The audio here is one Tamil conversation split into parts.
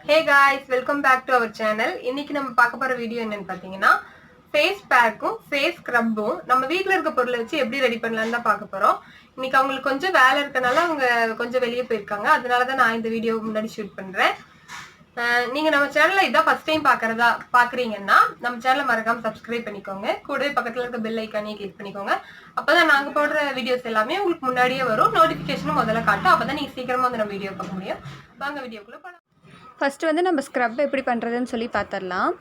Hey guys, welcome back to our channel. இன்னைக்கு நம்ம பார்க்க போற வீடியோ என்னன்னு பாத்தீங்கன்னா ஃபேஸ் பேக்கும் ஃபேஸ் ஸ்க்ரப்பும் நம்ம வீட்ல இருக்க பொருளை வச்சு எப்படி ரெடி பண்ணலாம்னு தான் பார்க்க போறோம். இன்னைக்கு அவங்களுக்கு கொஞ்சம் வேலை இருக்கனால அவங்க கொஞ்சம் வெளியே போயிருக்காங்க. அதனால தான் நான் இந்த வீடியோ முன்னாடி ஷூட் பண்றேன். நீங்க நம்ம சேனல்ல இதான் ஃபர்ஸ்ட் டைம் பாக்குறீங்கன்னா நம்ம சேனலை மறக்காம சப்ஸ்கிரைப் பண்ணிக்கோங்க. கூடவே பக்கத்துல இருக்க பெல் ஐக்கானையும் கிளிக் பண்ணிக்கோங்க. அப்பதான் நாங்க போடுற வீடியோஸ் எல்லாமே உங்களுக்கு முன்னாடியே வரும். நோட்டிபிகேஷனும் முதல்ல காட்டும். அப்பதான் நீங்க சீக்கிரமா வந்து நம்ம வீடியோ பார்க்க முடியும். வாங்க வீடியோக்குள்ள போலாம். ஃபஸ்ட்டு வந்து நம்ம ஸ்க்ரப் எப்படி பண்ணுறதுன்னு சொல்லி பார்த்துடலாம்.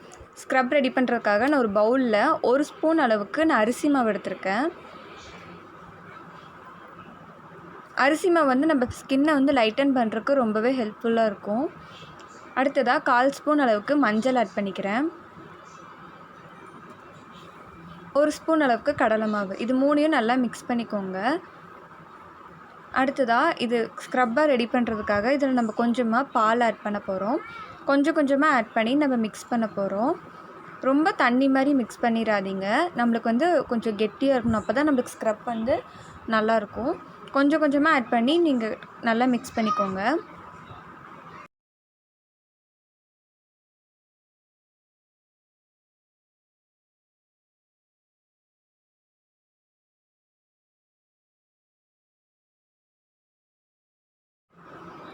ஸ்க்ரப் ரெடி பண்ணுறதுக்காக நான் ஒரு பவுலில் 1 ஸ்பூன் அளவுக்கு நான் அரிசி மாவு எடுத்திருக்கேன். அரிசி மாவு வந்து நம்ம ஸ்கின்னை வந்து லைட்டன் பண்ணுறதுக்கு ரொம்பவே ஹெல்ப்ஃபுல்லாக இருக்கும். அடுத்ததாக 1/4 ஸ்பூன் அளவுக்கு மஞ்சள் ஆட் பண்ணிக்கிறேன். 1 ஸ்பூன் அளவுக்கு கடலை மாவு. இது 3யும் நல்லா மிக்ஸ் பண்ணிக்கோங்க. அடுத்ததாக இது ஸ்க்ரப்பாக ரெடி பண்ணுறதுக்காக இதில் நம்ம கொஞ்சமாக பால் ஆட் பண்ண போகிறோம். கொஞ்சம் கொஞ்சமாக ஆட் பண்ணி நம்ம மிக்ஸ் பண்ண போகிறோம். ரொம்ப தண்ணி மாதிரி மிக்ஸ் பண்ணிடாதீங்க. நம்மளுக்கு வந்து கொஞ்சம் கெட்டியாக இருக்கணும். அப்போ தான் நம்மளுக்கு ஸ்க்ரப் வந்து நல்லாயிருக்கும். கொஞ்சம் கொஞ்சமாக ஆட் பண்ணி நீங்கள் நல்லா மிக்ஸ் பண்ணிக்கோங்க.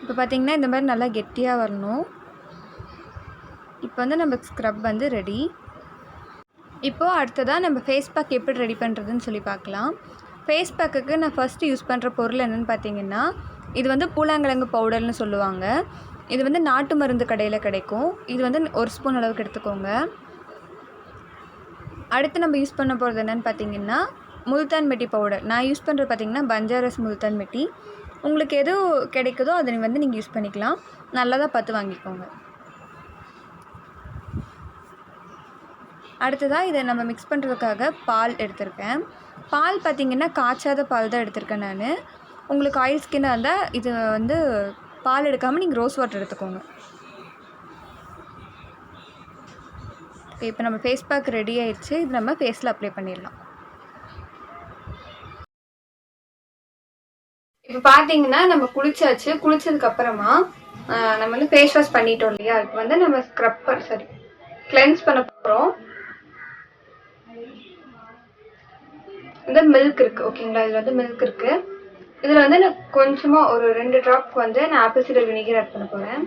இப்போ பார்த்திங்கன்னா இந்த மாதிரி நல்லா கெட்டியாக வரணும். இப்போ வந்து நம்ம ஸ்க்ரப் வந்து ரெடி. இப்போது அடுத்ததாக நம்ம ஃபேஸ் பேக் எப்படி ரெடி பண்ணுறதுன்னு சொல்லி பார்க்கலாம். ஃபேஸ் பேக்குக்கு நான் ஃபஸ்ட்டு யூஸ் பண்ணுற பொருள் என்னென்னு பார்த்தீங்கன்னா, இது வந்து பூலாங்கிழங்கு பவுடர்னு சொல்லுவாங்க. இது வந்து நாட்டு மருந்து கடையில் கிடைக்கும். இது வந்து 1 ஸ்பூன் அளவுக்கு எடுத்துக்கோங்க. அடுத்து நம்ம யூஸ் பண்ண போகிறது என்னென்னு பார்த்தீங்கன்னா, முல்தான் மெட்டி பவுடர். நான் யூஸ் பண்ணுறது பார்த்திங்கன்னா பஞ்சாரஸ் முல்தான் மெட்டி. உங்களுக்கு எது கிடைக்குதோ அதை வந்து நீங்கள் யூஸ் பண்ணிக்கலாம். நல்லதாக பார்த்து வாங்கிக்கோங்க. அடுத்ததாக இதை நம்ம மிக்ஸ் பண்ணுறதுக்காக பால் எடுத்திருக்கேன். பால் பார்த்திங்கன்னா காய்ச்சாத பால் தான் எடுத்திருக்கேன் நான். உங்களுக்கு ஆயில் ஸ்கின்னாக இருந்தால் இது வந்து பால் எடுக்காமல் நீங்கள் ரோஸ் வாட்டர் எடுத்துக்கோங்க. இப்போ நம்ம ஃபேஸ் பேக் ரெடி ஆயிடுச்சு. இது நம்ம ஃபேஸில் அப்ளை பண்ணிடலாம். இப்போ பார்த்தீங்கன்னா நம்ம குளிச்சாச்சு. குளிச்சதுக்கு அப்புறமா நம்ம வந்து ஃபேஸ் வாஷ் பண்ணிட்டோம் இல்லையா, இப்போ வந்து நம்ம கிளென்ஸ் பண்ண போகிறோம். இந்த மில்க் இருக்குது ஓகேங்களா, இதில் வந்து மில்க் இருக்குது. இதில் வந்து நான் கொஞ்சமாக ஒரு 2 ட்ராப் வந்து நான் ஆப்பிள் சைடர் வினிகர் ஆட் பண்ண போகிறேன்.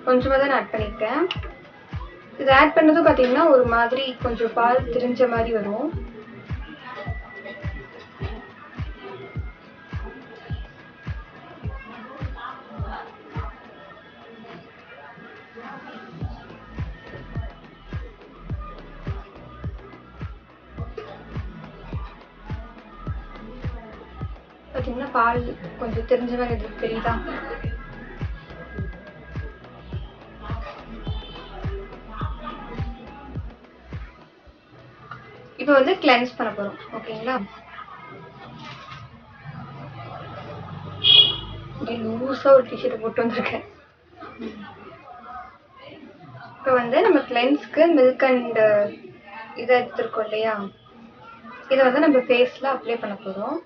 கொஞ்சமாக தான் நான் ஆட் பண்ணியிருக்கேன். இது ஆட் பண்ணதும் பார்த்தீங்கன்னா ஒரு மாதிரி கொஞ்சம் பால் திரிஞ்ச மாதிரி வரும். பார்த்தீங்கன்னா பால் கொஞ்சம் தெரிஞ்ச மாதிரி எதுவும் தெரியுதா? இப்போ வந்து கிளென்ஸ் பண்ண போகிறோம் ஓகேங்களா. லூஸாக ஒரு டிஷர்ட் போட்டு வந்திருக்கேன். இப்போ வந்து நம்ம கிளென்ஸ்க்கு மில்க் அண்ட் இதை எடுத்துருக்கோம் இல்லையா, இதை வந்து நம்ம ஃபேஸில் அப்ளை பண்ண போகிறோம்.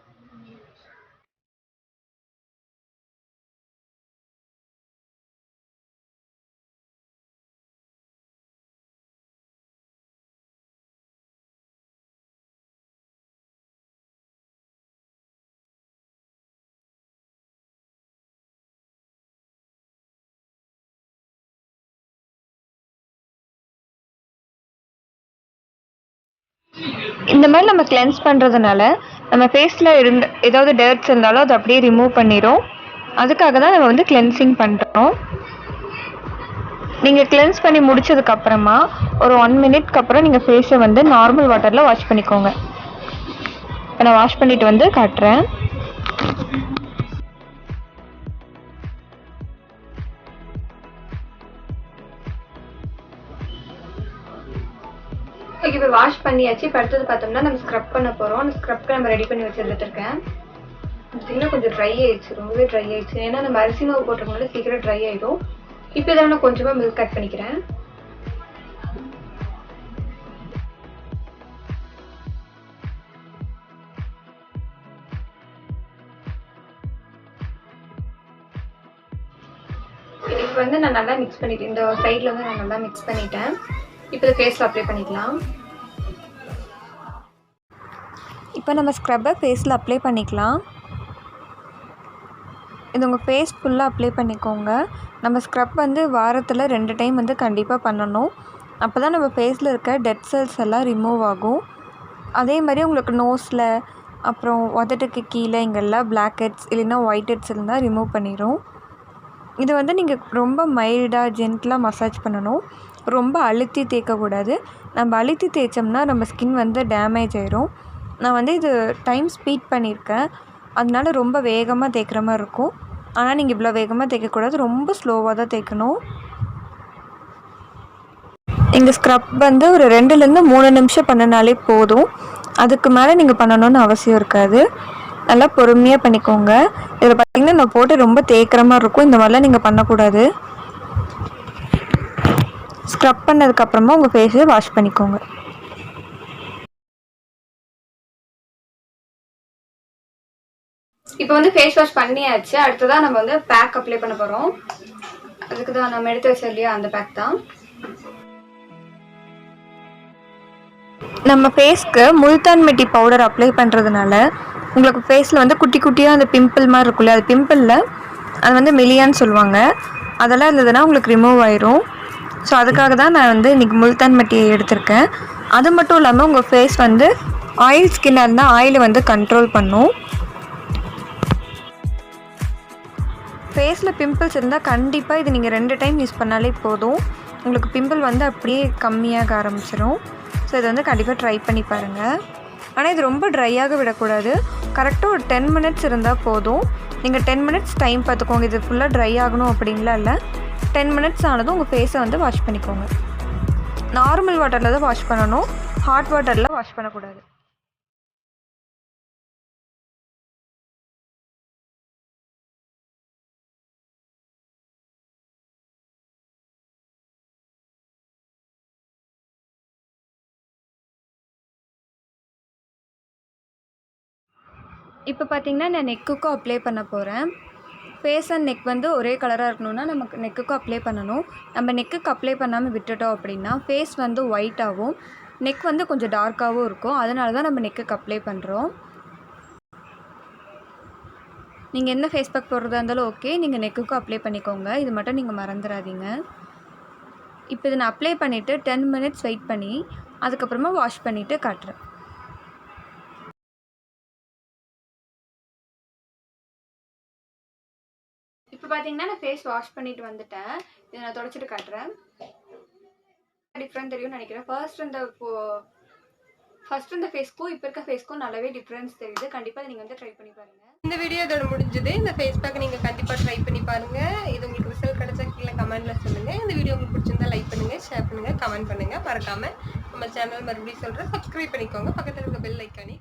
இந்த மாதிரி நம்ம கிளென்ஸ் பண்ணுறதுனால நம்ம ஃபேஸில் ஏதாவது டர்ட்ஸ் இருந்தாலும் அதை அப்படியே ரிமூவ் பண்ணிடும். அதுக்காக தான் நம்ம வந்து கிளென்சிங் பண்ணுறோம். நீங்கள் கிளென்ஸ் பண்ணி முடிச்சதுக்கப்புறமா ஒரு 1 மினிட்க்கு அப்புறம் நீங்கள் ஃபேஸை வந்து நார்மல் வாட்டரில் வாஷ் பண்ணிக்கோங்க. இப்போ நான் வாஷ் பண்ணிவிட்டு வந்து காட்டுறேன். இப்போ வாஷ் பண்ணியாச்சு. இப்போ அடுத்தது பார்த்தோம்னா நம்ம ஸ்க்ரப் பண்ண போகிறோம். அந்த ஸ்க்ரப்க்கு நம்ம ரெடி பண்ணி வச்சு எடுத்துருக்கேன். பார்த்தீங்கன்னா கொஞ்சம் ட்ரை ஆயிடுச்சு, ரொம்பவே ட்ரை ஆயிடுச்சு. ஏன்னா நம்ம அரிசி மாவு போட்டிருக்கனால சீக்கிரம் ட்ரை ஆகிடும். இப்போ இதில் நான் கொஞ்சமாக மில்க் ஆட் பண்ணிக்கிறேன். இப்போ வந்து நான் நல்லா மிக்ஸ் பண்ணிட்டேன். இந்த சைடில் வந்து நான் நல்லா மிக்ஸ் பண்ணிட்டேன். இப்போ இதை ஃபேஸில் அப்ளை பண்ணிக்கலாம். இப்போ நம்ம ஸ்க்ரப்பை ஃபேஸில் அப்ளை பண்ணிக்கலாம். இது உங்கள் ஃபேஸ் ஃபுல்லாக அப்ளை பண்ணிக்கோங்க. நம்ம ஸ்க்ரப் வந்து வாரத்தில் 2 டைம் வந்து கண்டிப்பாக பண்ணணும். அப்போ தான் நம்ம ஃபேஸில் இருக்க டெட் செல்ஸ் எல்லாம் ரிமூவ் ஆகும். அதே மாதிரி உங்களுக்கு நோஸில் அப்புறம் உதட்டுக்கு கீழே இங்கெல்லாம் பிளாக் ஹெட்ஸ் இல்லைன்னா ஒயிட் ஹெட்ஸ் இருந்தால் ரிமூவ் பண்ணிடும். இது வந்து நீங்கள் ரொம்ப மைல்டாக ஜென்டிலாக மசாஜ் பண்ணணும். ரொம்ப அழுத்தி தேய்க்கக்கூடாது. நம்ம அழுத்தி தேய்ச்சோம்னா நம்ம ஸ்கின் வந்து டேமேஜ் ஆயிரும். நான் வந்து இது டைம் ஸ்பீட் பண்ணியிருக்கேன். அதனால ரொம்ப வேகமாக தேய்க்கிற மாதிரி இருக்கும். ஆனால் நீங்கள் இவ்வளோ வேகமாக தேய்க்கக்கூடாது. ரொம்ப ஸ்லோவாக தான் தேய்க்கணும். இந்த ஸ்க்ரப் வந்து ஒரு 2லேருந்து 3 நிமிஷம் பண்ணினாலே போதும். அதுக்கு மேலே நீங்கள் பண்ணணும்னு அவசியம் இருக்காது. நல்லா பொறுமையாக பண்ணிக்கோங்க. இதில் பார்த்திங்கன்னா நான் போட்டு ரொம்ப தேய்க்கிற மாதிரி இருக்கும். இந்த மாதிரிலாம் நீங்கள் பண்ணக்கூடாது. ஸ்க்ரப் பண்ணதுக்கப்புறமா உங்கள் ஃபேஸை வாஷ் பண்ணிக்கோங்க. இப்போ வந்து ஃபேஸ் வாஷ் பண்ணியாச்சு. அடுத்ததாக நம்ம வந்து பேக் அப்ளை பண்ண போகிறோம். அதுக்கு தான் நம்ம எடுத்து வச்சோம் இல்லையா, அந்த பேக் தான். நம்ம ஃபேஸ்க்கு முல்தான் மெட்டி பவுடர் அப்ளை பண்ணுறதுனால உங்களுக்கு ஃபேஸில் வந்து குட்டி குட்டியாக அந்த பிம்பிள் மாதிரி இருக்குல்ல, அது பிம்பிளில் அது வந்து மெலியான்னு சொல்லுவாங்க. அதெல்லாம் இருந்ததுன்னா உங்களுக்கு ரிமூவ் ஆயிரும். ஸோ அதுக்காக தான் நான் வந்து இன்றைக்கி முல்தான் மெட்டியை எடுத்திருக்கேன். அது மட்டும் இல்லாமல் உங்கள் ஃபேஸ் வந்து ஆயில் ஸ்கின்னாக இருந்தால் ஆயிலை வந்து கண்ட்ரோல் பண்ணும். ஃபேஸில் பிம்பிள்ஸ் இருந்தால் கண்டிப்பாக இது நீங்கள் 2 டைம் யூஸ் பண்ணாலே போதும். உங்களுக்கு பிம்பிள் வந்து அப்படியே கம்மியாக ஆரம்பிச்சிடும். ஸோ இதை வந்து கண்டிப்பாக ட்ரை பண்ணி பாருங்கள். ஆனால் இது ரொம்ப ட்ரையாக விடக்கூடாது. கரெக்டாக ஒரு 10 மினிட்ஸ் இருந்தால் போதும். நீங்கள் 10 மினிட்ஸ் டைம் பார்த்துக்கோங்க. இது ஃபுல்லாக ட்ரை ஆகணும் அப்படின்லாம் இல்லை. 10 மினிட்ஸ் ஆனதும் உங்கள் ஃபேஸை வந்து வாஷ் பண்ணிக்கோங்க. நார்மல் வாட்டரில் தான் வாஷ் பண்ணணும். ஹாட் வாட்டரில் வாஷ் பண்ணக்கூடாது. இப்போ பார்த்திங்கன்னா நான் நெக்குக்கும் அப்ளை பண்ண போகிறேன். ஃபேஸ் அண்ட் நெக் வந்து ஒரே கலராக இருக்கணும்னா நமக்கு நெக்குக்கும் அப்ளை பண்ணணும். நம்ம நெக்குக்கு அப்ளை பண்ணாமல் விட்டுட்டோம் அப்படின்னா ஃபேஸ் வந்து ஒயிட்டாகவும் நெக் வந்து கொஞ்சம் டார்க்காகவும் இருக்கும். அதனால தான் நம்ம நெக்குக்கு அப்ளை பண்ணுறோம். நீங்கள் என்ன ஃபேஸ் பேக் போடுறதா இருந்தாலும் ஓகே, நீங்கள் நெக்குக்கும் அப்ளை பண்ணிக்கோங்க. இது மட்டும் நீங்கள் மறந்துடாதீங்க. இப்போ இதை நான் அப்ளை பண்ணிவிட்டு 10 மினிட்ஸ் வெயிட் பண்ணி அதுக்கப்புறமா வாஷ் பண்ணிவிட்டு காட்டுறேன். இப்போ பார்த்தீங்கன்னா நான் ஃபேஸ் வாஷ் பண்ணிட்டு வந்துட்டேன். இதை நான் தொடச்சிட்டு காட்டுறேன். டிஃப்ரெண்ட் தெரியும்னு நினைக்கிறேன். ஃபர்ஸ்ட் இந்த ஃபேஸ்க்கும் இப்போ இருக்க ஃபேஸ்க்கும் நல்லாவே டிஃப்ரென்ஸ் தெரியுது. கண்டிப்பாக நீங்கள் வந்து ட்ரை பண்ணி பாருங்கள். இந்த வீடியோ இதோட முடிஞ்சது. இந்த ஃபேஸ் பேக் நீங்கள் கண்டிப்பாக ட்ரை பண்ணி பாருங்கள். இது உங்களுக்கு ரிசல்ட் கிடைச்சா கீழே கமெண்ட்டில் சொல்லுங்கள். இந்த வீடியோ உங்களுக்கு பிடிச்சிருந்தா லைக் பண்ணுங்கள், ஷேர் பண்ணுங்கள், கமெண்ட் பண்ணுங்கள். மறக்காமல் நம்ம சேனல் மறுபடியும் சொல்கிறேன், சப்ஸ்கிரைப் பண்ணிக்கோங்க. பக்கத்தில் இருக்க பெல் ஐக்கானே